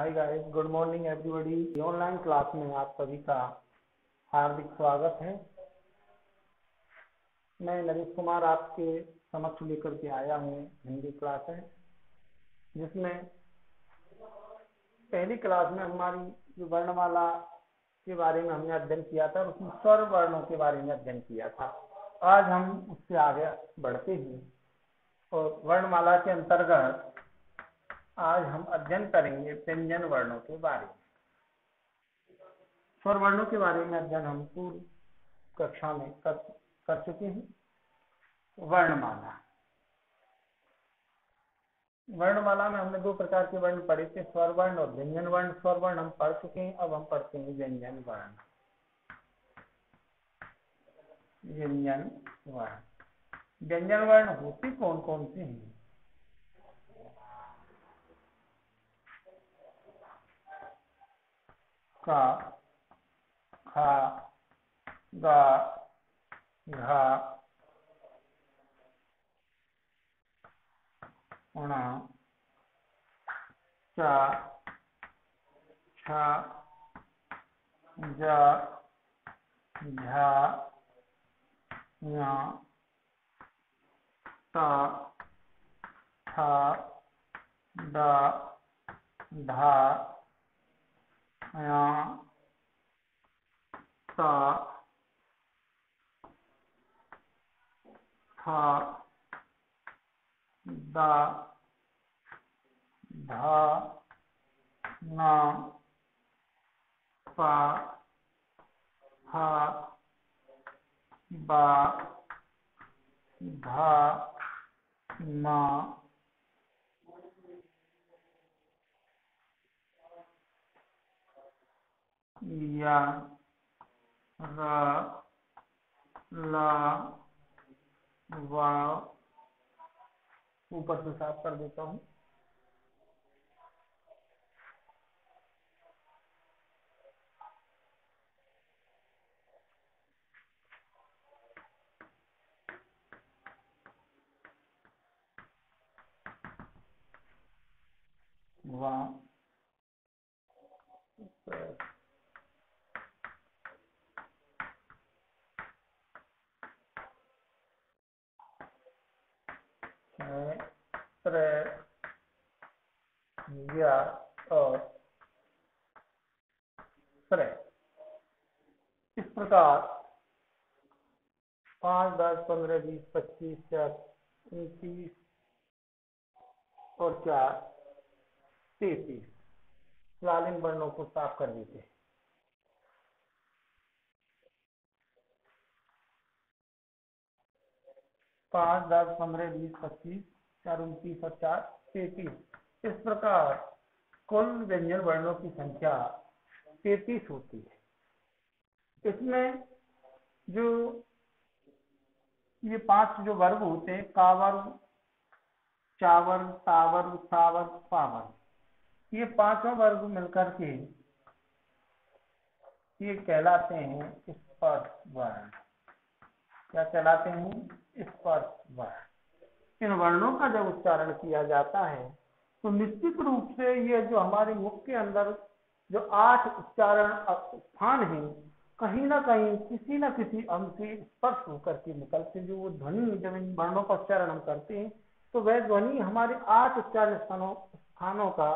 Hi guys, good morning everybody. Online class में आप सभी का हार्दिक स्वागत है। मैं नरेश कुमार आपके समक्ष लेकर के आया हूँ हिंदी क्लास है, जिसमें पहली क्लास में हमारी जो वर्णमाला के बारे में हमने अध्ययन किया था, उसमें स्वर वर्णों के बारे में अध्ययन किया था। आज हम उससे आगे बढ़ते हैं और वर्णमाला के अंतर्गत आज हम अध्ययन करेंगे व्यंजन वर्णों के बारे में। स्वर वर्णों के बारे में अध्ययन हम पूर्व कक्षा में कर चुके हैं। वर्णमाला में हमने दो प्रकार के वर्ण पढ़े थे, स्वर वर्ण और व्यंजन वर्ण। स्वर वर्ण हम पढ़ चुके हैं, अब हम पढ़ते हैं व्यंजन वर्ण। व्यंजन वर्ण होते कौन कौन से हैं? का, खा, गा, घा, उणा, चा, छा, जा, झा, ञा, ता, था, दा, धा, या, ता, था, दा, धा, ना, पा, हा, बा, धा, मा, या, रा, ला, वा। ऊपर से साफ कर देता हूँ। वा, या और त्रे। इस प्रकार 5, 10, 15, 20, 25, 29 और 4, 33 लालिन वर्णों को साफ कर देते हैं। 5, 10, 15, 20, 25, 4, 29 और 4, 33। इस प्रकार कुल व्यंजन वर्णों की संख्या 33 होती है। इसमें जो ये 5 जो वर्ग होते हैं, कावर्ग, चावर्ग, तावर्ग, सावर्ग, पावर्ग, ये 5 वर्ग मिलकर के ये कहलाते हैं स्पर्श वर्ण। क्या कहलाते हैं? स्पर्श वर्ण। इन वर्णों का जब उच्चारण किया जाता है तो निश्चित रूप से ये जो हमारे मुख के अंदर जो 8 उच्चारण स्थान हैं, कहीं ना कहीं किसी न किसी अंग से स्पर्श होकर के निकलते। जो वो ध्वनि, जब इन वर्णों का उच्चारण हम करते हैं तो वह ध्वनि हमारे 8 उच्चारण स्थानों का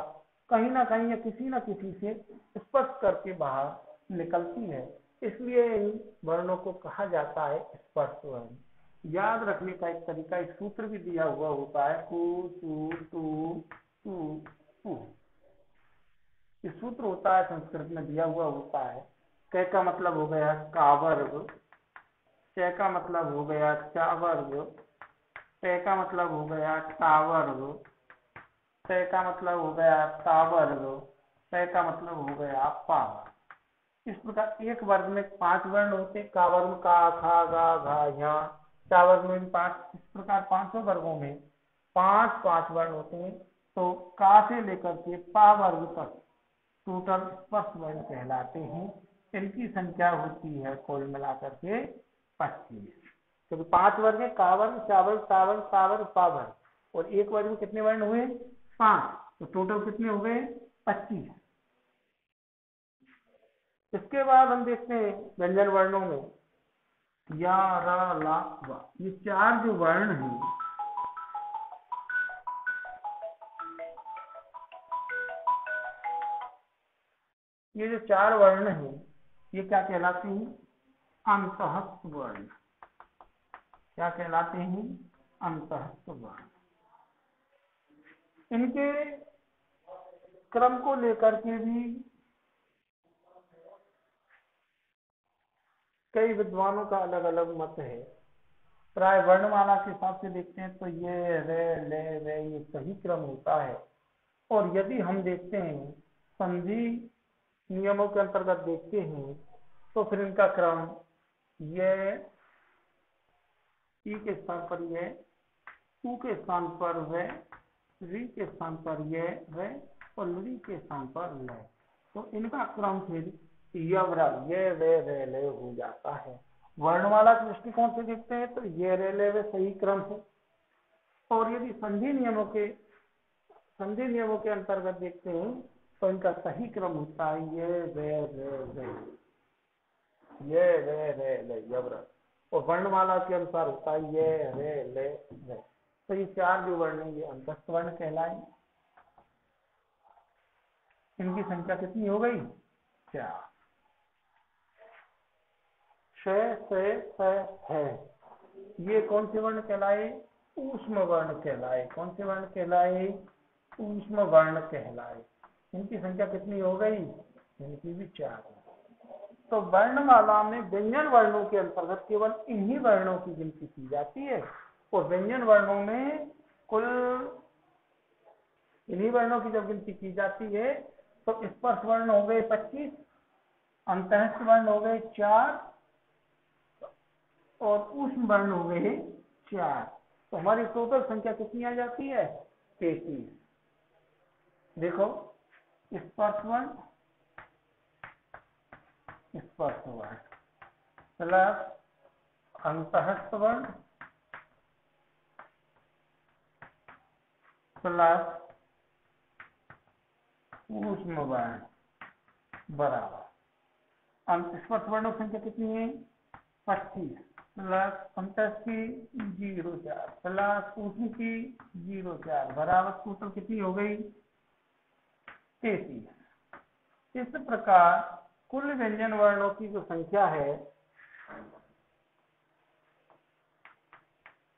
कहीं ना कहीं या किसी न किसी से स्पर्श करके बाहर निकलती है। इसलिए इन वर्णों को कहा जाता है स्पर्श वर्ण। याद रखने का एक तरीका, एक सूत्र भी दिया हुआ होता है, कु, सु, तु, तु, तु। ये सूत्र होता है, संस्कृत में दिया हुआ होता है। क का मतलब हो गया कावर्ग, च का मतलब हो गया चावर्ग, ट का मतलब हो गया टावर्ग, ट का मतलब हो गया तावर्ग, ट का मतलब हो गया पावर्ग। इस प्रकार एक वर्ग में 5 वर्ण होते। कावर्ग में का, खा, गा, घा, झा। चावर्ग में भी 5। इस प्रकार 500 वर्गों में 5 वर्ण होते हैं। तो का से लेकर के पा वर्ग तक टोटल स्पर्श वर्ण कहलाते हैं। इनकी संख्या होती है कुल मिलाकर के 25। क्योंकि 5 वर्ग है, कावर्ग, चावर्ग, तावर्ग, सावर्ग, पावर्ग, और एक वर्ग में कितने वर्ण हुए? 5। तो टोटल कितने हो गए? 25। इसके बाद हम देखते हैं व्यंजन वर्णों में या, र, ला, वा, ये 4 जो वर्ण हैं, ये जो 4 वर्ण हैं, ये क्या कहलाते हैं? अंतःस्थ वर्ण। क्या कहलाते हैं? अंतःस्थ वर्ण। इनके क्रम को लेकर के भी कई विद्वानों का अलग अलग मत है। प्राय वर्णमाला के हिसाब से देखते हैं तो ये, रे, ले, वे, ये सही क्रम होता है। और यदि हम देखते हैं संधि नियमों के अंतर्गत देखते हैं तो फिर इनका क्रम ये, ई के स्थान पर ये, उ के स्थान पर वे, री के स्थान पर ये, वे, और ली के स्थान पर ले। तो इनका क्रम फिर यवरा, ये, वे, रे, ले हो जाता है। वर्णमाला के दृष्टिकोण से देखते हैं तो ये, रे, ले, वे सही क्रम है। और यदि संधि नियमों के अंतर्गत देखते हैं तो इनका सही क्रम होता है ये, वे, रे, ले, ये, वे, रे, ले, यवरा। और वर्णमाला के अनुसार होता है ये, रे, ले, वे। तो ये 4 जो वर्ण है ये अंतस्थ वर्ण कहलाए। इनकी संख्या कितनी हो गई? 4। है, ये कौन से वर्ण कहलाए? ऊष्म वर्ण कहलाए। कौन से वर्ण कहलाए? ऊष्म वर्ण कहलाए। इनकी संख्या कितनी हो गई? इनकी भी 4। तो वर्णमाला में व्यंजन वर्णों के अंतर्गत केवल इन्हीं वर्णों की गिनती की जाती है। और व्यंजन वर्णों में कुल इन्हीं वर्णों की जब गिनती की जाती है तो स्पर्श वर्ण हो गए 25, अंतःस्थ वर्ण हो गए 4 और ऊष्म वर्ण हो गए 4। तो हमारी टोटल संख्या कितनी आ जाती है? 33। देखो, स्पर्श वर्ण प्लस अंतःस्थ वर्ण प्लस ऊष्म वर्ण बराबर स्पर्श वर्णों की संख्या कितनी है? 25 प्लस अंतःस्थ की 0.4 प्लस ऊष्म की 0.4 बराबर टोटल कितनी हो गई? 33। इस प्रकार कुल व्यंजन वर्णों की जो संख्या है,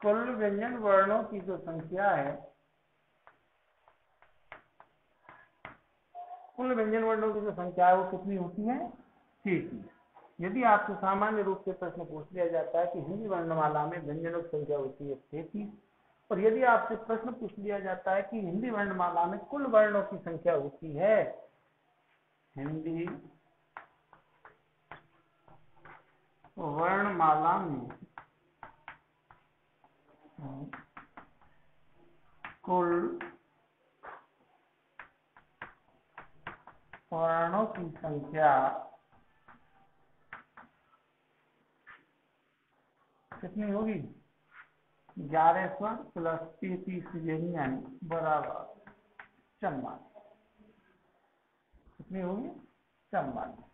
कुल व्यंजन वर्णों की जो संख्या है, कुल व्यंजन वर्णों की जो संख्या है वो कितनी होती है? 33। यदि आपसे सामान्य रूप से प्रश्न पूछ लिया जाता है कि हिंदी वर्णमाला में व्यंजनों की संख्या होती है 33, और यदि आपसे प्रश्न पूछ लिया जाता है कि हिंदी वर्णमाला में कुल वर्णों की संख्या होती है, हिंदी वर्णमाला में कुल वर्णों की संख्या कितनी होगी? 11 स्वर प्लस 33 व्यंजन बराबर 44। कितनी होगी? 44।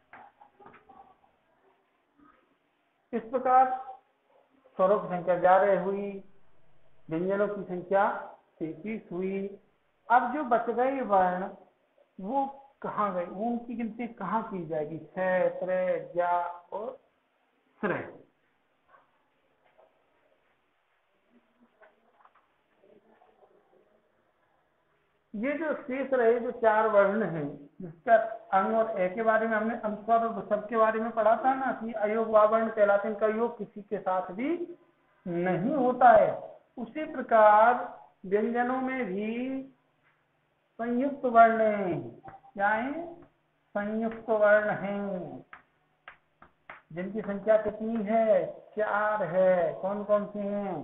इस प्रकार स्वरों की संख्या 11 हुई, व्यंजनों की संख्या 33 हुई। अब जो बच गए वर्ण वो कहाँ गए? उनकी गिनती कहाँ की जाएगी? छह, त्रय, ज्या और श्रय। ये जो शेष रहे जो 4 वर्ण हैं, जिसका अंग और ए के बारे में हमने अंतर और सब के बारे में पढ़ा था ना कि अयोग वर्ण कहलाते हैं, इनका योग किसी के साथ भी नहीं होता है। उसी प्रकार व्यंजनों में भी संयुक्त वर्ण है। क्या है? संयुक्त वर्ण हैं, जिनकी संख्या कितनी है? 4 है। कौन कौन सी हैं?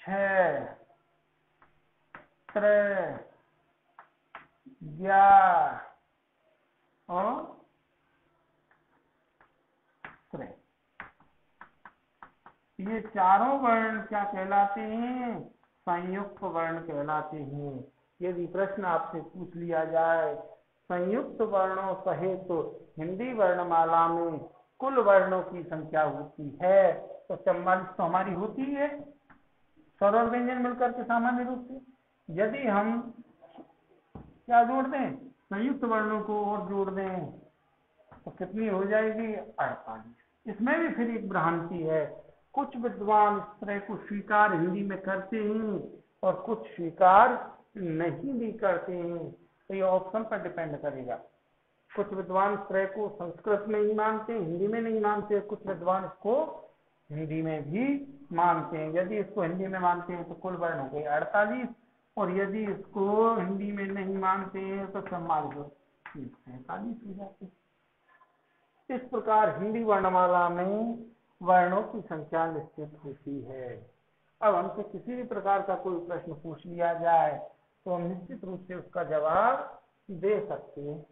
छह, त्रय, ज्या और श्रय। ये चारों वर्ण क्या कहलाते हैं? संयुक्त वर्ण कहलाते हैं। यदि प्रश्न आपसे पूछ लिया जाए संयुक्त वर्णों सहित तो हिंदी वर्णमाला में कुल वर्णों की संख्या होती है तो 44 तो हमारी होती है स्वर और व्यंजन मिलकर के सामान्य रूप से। यदि हम क्या जोड़ दें, संयुक्त वर्णों को और जोड़ दें तो कितनी हो जाएगी, 48। इसमें भी फिर एक भ्रांति है, कुछ विद्वान इस तरह को स्वीकार हिंदी में करते हैं और कुछ स्वीकार नहीं भी करते हैं, तो ये ऑप्शन पर डिपेंड करेगा। कुछ विद्वान इस तरह को संस्कृत में ही मानते हैं, हिंदी में नहीं मानते, कुछ विद्वान इसको हिंदी में भी मानते हैं। यदि इसको हिंदी में मानते हैं तो कुल वर्ण हो गए 48 और यदि इसको हिंदी में नहीं मानते हैं तो 44 हो जाते। इस प्रकार हिंदी वर्णमाला में वर्णों की संख्या निश्चित होती है। अब हमसे किसी भी प्रकार का कोई प्रश्न पूछ लिया जाए तो हम निश्चित रूप से उसका जवाब दे सकते हैं।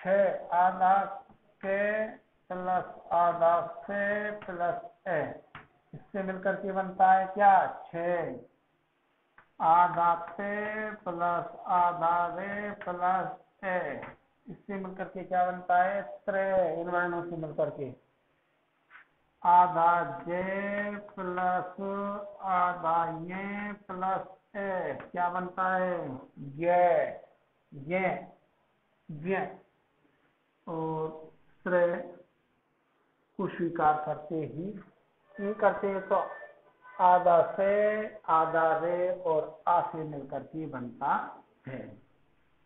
6 आधा के प्लस आधा से प्लस ए, इससे मिलकर के बनता है क्या, 6 आधा पे प्लस आधा रे प्लस ए, इससे मिलकर के क्या बनता है, 3 इन वर्णों से मिलकर के आधा जे प्लस आधा ये प्लस ए, क्या बनता है, ये और श्रेय को स्वीकार करते ही नहीं करते हैं तो आधा से आधा रे और आ से मिलकर के बनता है,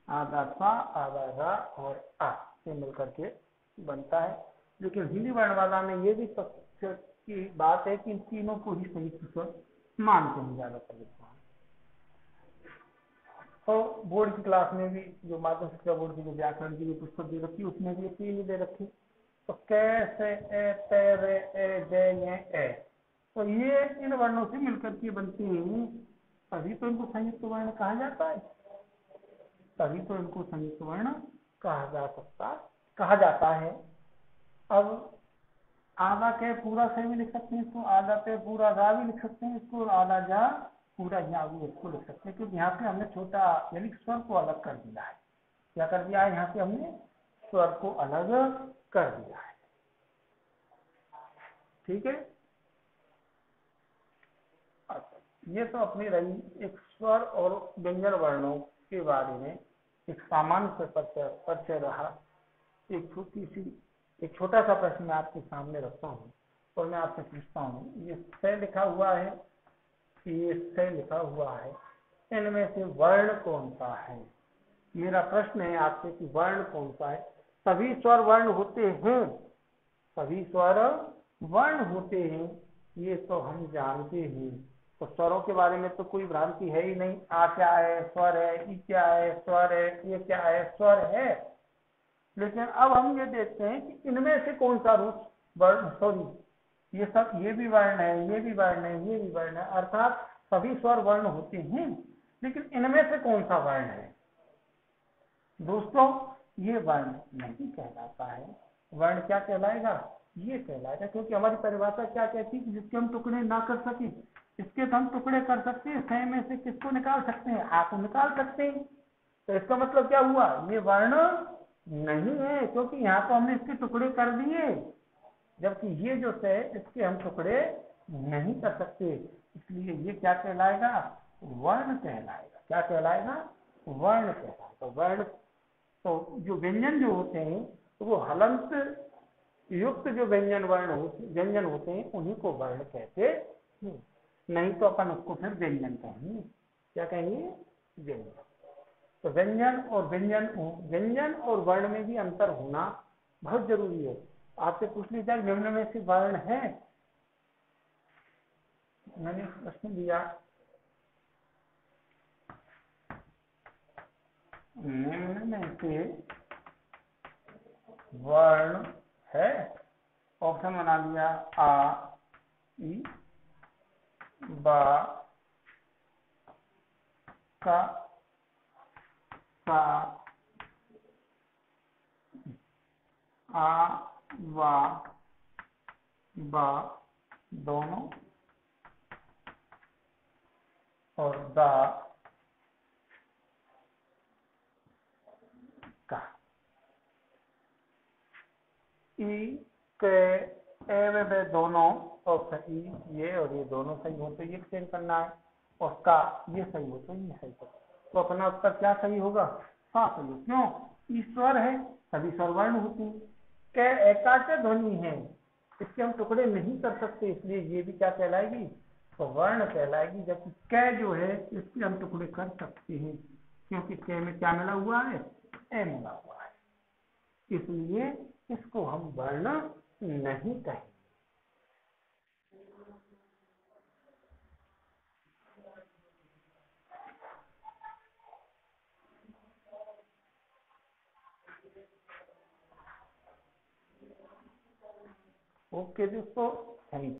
आधा सा आधा रा और आ से मिलकर के बनता है। लेकिन हिंदी वर्णमाला में ये भी तथ्य की बात है कि इन तीनों को ही सही स्वर मानते हैं ज्यादातर विद्वान। तो बोर्ड की क्लास में भी जो माध्यमिक शिक्षा बोर्ड की जो व्याकरण की जो पुस्तक दे रखी उसमें भी तीन दे रखी, तो कैसे ए तेरे ए जय ए, तो ये इन वर्णों से मिलकर के बनते हैं, तभी तो इनको संयुक्त वर्ण कहा जाता है, तभी तो इनको संयुक्त वर्ण कहा जाता है। अब आधा के पूरा से भी लिख सकते हैं इसको, आधा पे पूरा रा भी लिख सकते हैं इसको, आधा जा पूरा यहाँ भी इसको लिख सकते हैं, क्योंकि यहाँ पे हमने छोटा यानी स्वर को अलग कर दिया है। क्या कर दिया है, यहाँ पे हमने स्वर को अलग कर दिया है। ठीक है, ये तो अपनी रही एक स्वर और व्यंजन वर्णों के बारे में एक सामान्य परिचय रहा। एक छोटा सा प्रश्न मैं आपके सामने रखता हूँ और मैं आपसे पूछता हूँ, ये से लिखा हुआ है, ये से लिखा हुआ है, इनमें से वर्ण कौन सा है? मेरा प्रश्न है आपसे कि वर्ण कौन सा है? सभी स्वर वर्ण होते हैं, सभी स्वर वर्ण होते हैं, ये तो हम जानते हैं। तो स्वरों के बारे में तो कोई भ्रांति है ही नहीं। आ क्या है, स्वर है, ई क्या है, स्वर है, ये क्या है, स्वर है। लेकिन अब हम ये देखते हैं कि इनमें से कौन सा रूप वर्ण, सॉरी ये सब, ये भी वर्ण है, ये भी वर्ण है, ये भी वर्ण है, अर्थात सभी स्वर वर्ण होते हैं, लेकिन इनमें से कौन सा वर्ण है? दोस्तों ये वर्ण नहीं कहलाता है। वर्ण क्या कहलाएगा? ये कहलाएगा, क्योंकि हमारी परिभाषा क्या कहती है, जिसके हम टुकड़े ना कर सके इसके तो हम टुकड़े कर सकते हैं, छह में से किसको निकाल सकते हैं, आ को निकाल सकते हैं। तो इसका मतलब क्या हुआ, ये वर्ण नहीं है, क्योंकि यहाँ तो हमने इसके टुकड़े कर दिए, जबकि ये जो है इसके हम टुकड़े नहीं कर सकते, इसलिए ये क्या कहलाएगा, वर्ण कहलाएगा। क्या कहलाएगा? वर्ण कहलाएगा। वर्ण तो जो व्यंजन जो होते हैं तो वो हलंत युक्त जो व्यंजन होते हैं उन्हीं को वर्ण कहते हैं, नहीं तो अपन उसको फिर व्यंजन कहेंगे। क्या कहेंगे? व्यंजन। तो व्यंजन और वर्ण में भी अंतर होना बहुत जरूरी है। आपसे पूछ लीजिए निम्न में से वर्ण है, मैंने प्रश्न दिया, निम्न में से वर्ण है, ऑप्शन बना लिया, आ ई बा का सा आ वा बा दोनों और दा का। ई के ए में बे दोनों और सही, ये और ये दोनों सही हो तो ये चेंज करना है, और का ये सही हो तो ये सही करना। तो अपना उत्तर क्या सही होगा? हाँ सही हो। क्यों? ईश्वर है, सभी स्वर वर्ण होते हैं। कै एकाच ध्वनि है, इसके हम टुकड़े नहीं कर सकते, इसलिए ये भी क्या कहलाएगी? तो वर्ण कहलाएगी। जबकि कै जो है इसके हम टुकड़े कर सकते हैं, क्योंकि कै में क्या मिला हुआ है? ए मिला हुआ है, इसलिए इसको हम वर्ण नहीं कहेंगे। ओके दोस्तों, थैंक यू।